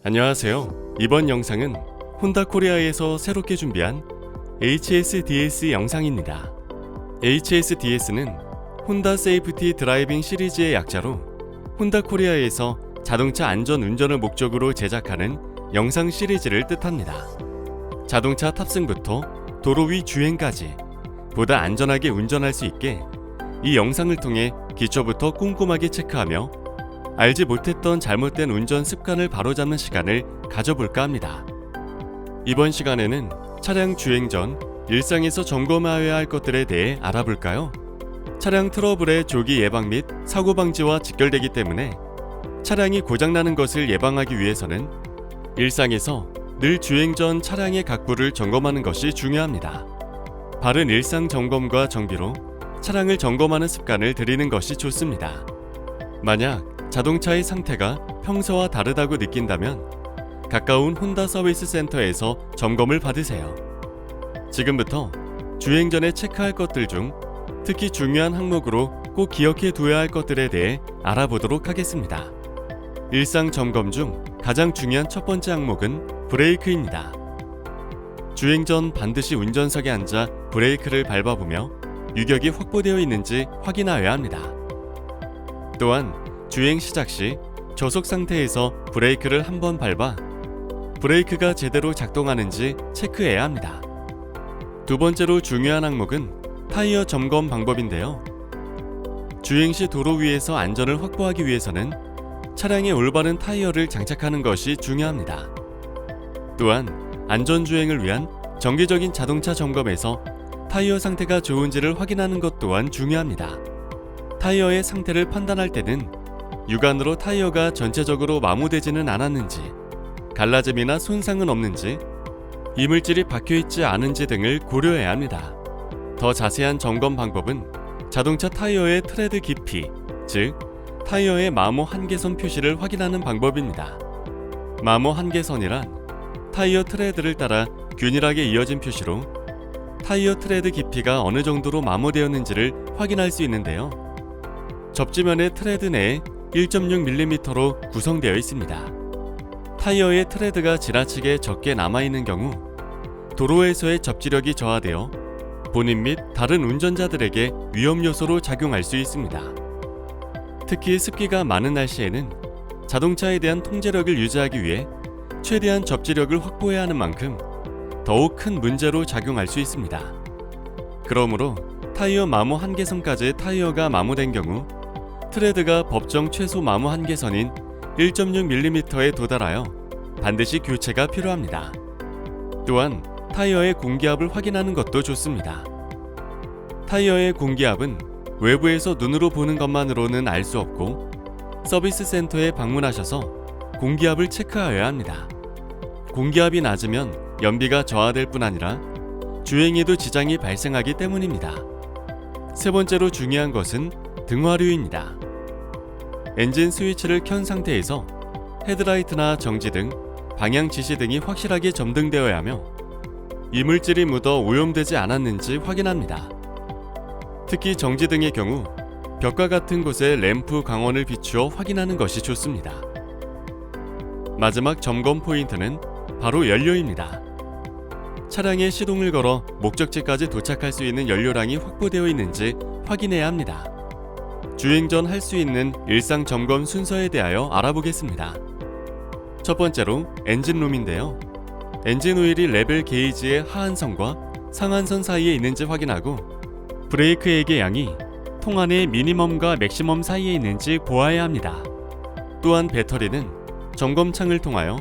안녕하세요. 이번 영상은 혼다 코리아에서 새롭게 준비한 HSDS 영상입니다. HSDS는 혼다 세이프티 드라이빙 시리즈의 약자로 혼다 코리아에서 자동차 안전 운전을 목적으로 제작하는 영상 시리즈를 뜻합니다. 자동차 탑승부터 도로 위 주행까지 보다 안전하게 운전할 수 있게 이 영상을 통해 기초부터 꼼꼼하게 체크하며 알지 못했던 잘못된 운전 습관을 바로잡는 시간을 가져볼까 합니다. 이번 시간에는 차량 주행 전 일상에서 점검해야 할 것들에 대해 알아볼까요? 차량 트러블의 조기 예방 및 사고 방지와 직결되기 때문에 차량이 고장나는 것을 예방하기 위해서는 일상에서 늘 주행 전 차량의 각부를 점검하는 것이 중요합니다. 바른 일상 점검과 정비로 차량을 점검하는 습관을 들이는 것이 좋습니다. 만약 자동차의 상태가 평소와 다르다고 느낀다면 가까운 혼다 서비스 센터에서 점검을 받으세요. 지금부터 주행 전에 체크할 것들 중 특히 중요한 항목으로 꼭 기억해 두어야 할 것들에 대해 알아보도록 하겠습니다. 일상 점검 중 가장 중요한 첫 번째 항목은 브레이크입니다. 주행 전 반드시 운전석에 앉아 브레이크를 밟아보며 유격이 확보되어 있는지 확인하여야 합니다. 또한 주행 시작 시 저속 상태에서 브레이크를 한번 밟아 브레이크가 제대로 작동하는지 체크해야 합니다. 두 번째로 중요한 항목은 타이어 점검 방법인데요. 주행 시 도로 위에서 안전을 확보하기 위해서는 차량에 올바른 타이어를 장착하는 것이 중요합니다. 또한 안전주행을 위한 정기적인 자동차 점검에서 타이어 상태가 좋은지를 확인하는 것 또한 중요합니다. 타이어의 상태를 판단할 때는 육안으로 타이어가 전체적으로 마모되지는 않았는지, 갈라짐이나 손상은 없는지, 이물질이 박혀있지 않은지 등을 고려해야 합니다. 더 자세한 점검 방법은 자동차 타이어의 트레드 깊이, 즉 타이어의 마모 한계선 표시를 확인하는 방법입니다. 마모 한계선이란 타이어 트레드를 따라 균일하게 이어진 표시로 타이어 트레드 깊이가 어느 정도로 마모되었는지를 확인할 수 있는데요. 접지면의 트레드 내에 1.6mm로 구성되어 있습니다. 타이어의 트레드가 지나치게 적게 남아있는 경우 도로에서의 접지력이 저하되어 본인 및 다른 운전자들에게 위험 요소로 작용할 수 있습니다. 특히 습기가 많은 날씨에는 자동차에 대한 통제력을 유지하기 위해 최대한 접지력을 확보해야 하는 만큼 더욱 큰 문제로 작용할 수 있습니다. 그러므로 타이어 마모 한계선까지 타이어가 마모된 경우 트레드가 법정 최소 마모 한계선인 1.6mm에 도달하여 반드시 교체가 필요합니다. 또한 타이어의 공기압을 확인하는 것도 좋습니다. 타이어의 공기압은 외부에서 눈으로 보는 것만으로는 알 수 없고 서비스 센터에 방문하셔서 공기압을 체크하여야 합니다. 공기압이 낮으면 연비가 저하될 뿐 아니라 주행에도 지장이 발생하기 때문입니다. 세 번째로 중요한 것은 등화류입니다. 엔진 스위치를 켠 상태에서 헤드라이트나 정지등, 방향 지시 등이 확실하게 점등되어야 하며 이물질이 묻어 오염되지 않았는지 확인합니다. 특히 정지등의 경우 벽과 같은 곳에 램프 광원을 비추어 확인하는 것이 좋습니다. 마지막 점검 포인트는 바로 연료입니다. 차량에 시동을 걸어 목적지까지 도착할 수 있는 연료량이 확보되어 있는지 확인해야 합니다. 주행 전 할 수 있는 일상 점검 순서에 대하여 알아보겠습니다. 첫 번째로 엔진룸인데요. 엔진 오일이 레벨 게이지의 하한선과 상한선 사이에 있는지 확인하고 브레이크액의 양이 통 안의 미니멈과 맥시멈 사이에 있는지 보아야 합니다. 또한 배터리는 점검창을 통하여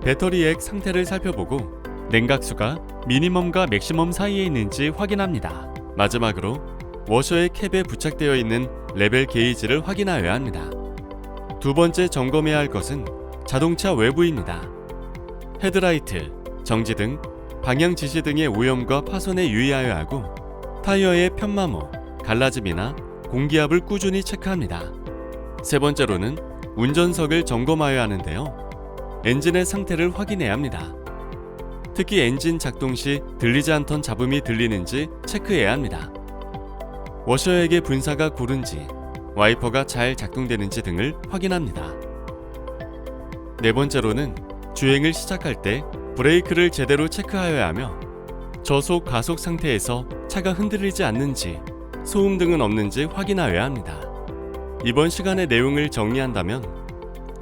배터리액 상태를 살펴보고 냉각수가 미니멈과 맥시멈 사이에 있는지 확인합니다. 마지막으로 워셔의 캡에 부착되어 있는 레벨 게이지를 확인하여야 합니다. 두 번째 점검해야 할 것은 자동차 외부입니다. 헤드라이트, 정지등, 방향 지시 등의 오염과 파손에 유의하여야 하고 타이어의 편마모, 갈라짐이나 공기압을 꾸준히 체크합니다. 세 번째로는 운전석을 점검하여야 하는데요. 엔진의 상태를 확인해야 합니다. 특히 엔진 작동 시 들리지 않던 잡음이 들리는지 체크해야 합니다. 워셔액의 분사가 고른지, 와이퍼가 잘 작동되는지 등을 확인합니다. 네 번째로는 주행을 시작할 때 브레이크를 제대로 체크하여야 하며 저속 가속 상태에서 차가 흔들리지 않는지 소음 등은 없는지 확인하여야 합니다. 이번 시간의 내용을 정리한다면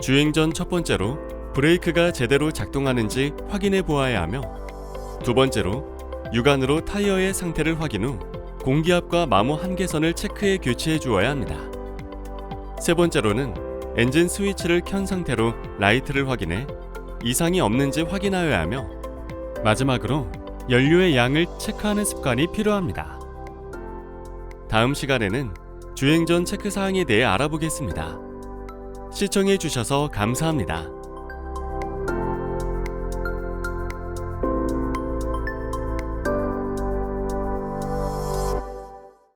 주행 전 첫 번째로 브레이크가 제대로 작동하는지 확인해 보아야 하며 두 번째로 육안으로 타이어의 상태를 확인 후 공기압과 마모 한계선을 체크해 교체해 주어야 합니다. 세 번째로는 엔진 스위치를 켠 상태로 라이트를 확인해 이상이 없는지 확인하여야 하며 마지막으로 연료의 양을 체크하는 습관이 필요합니다. 다음 시간에는 주행 전 체크 사항에 대해 알아보겠습니다. 시청해 주셔서 감사합니다.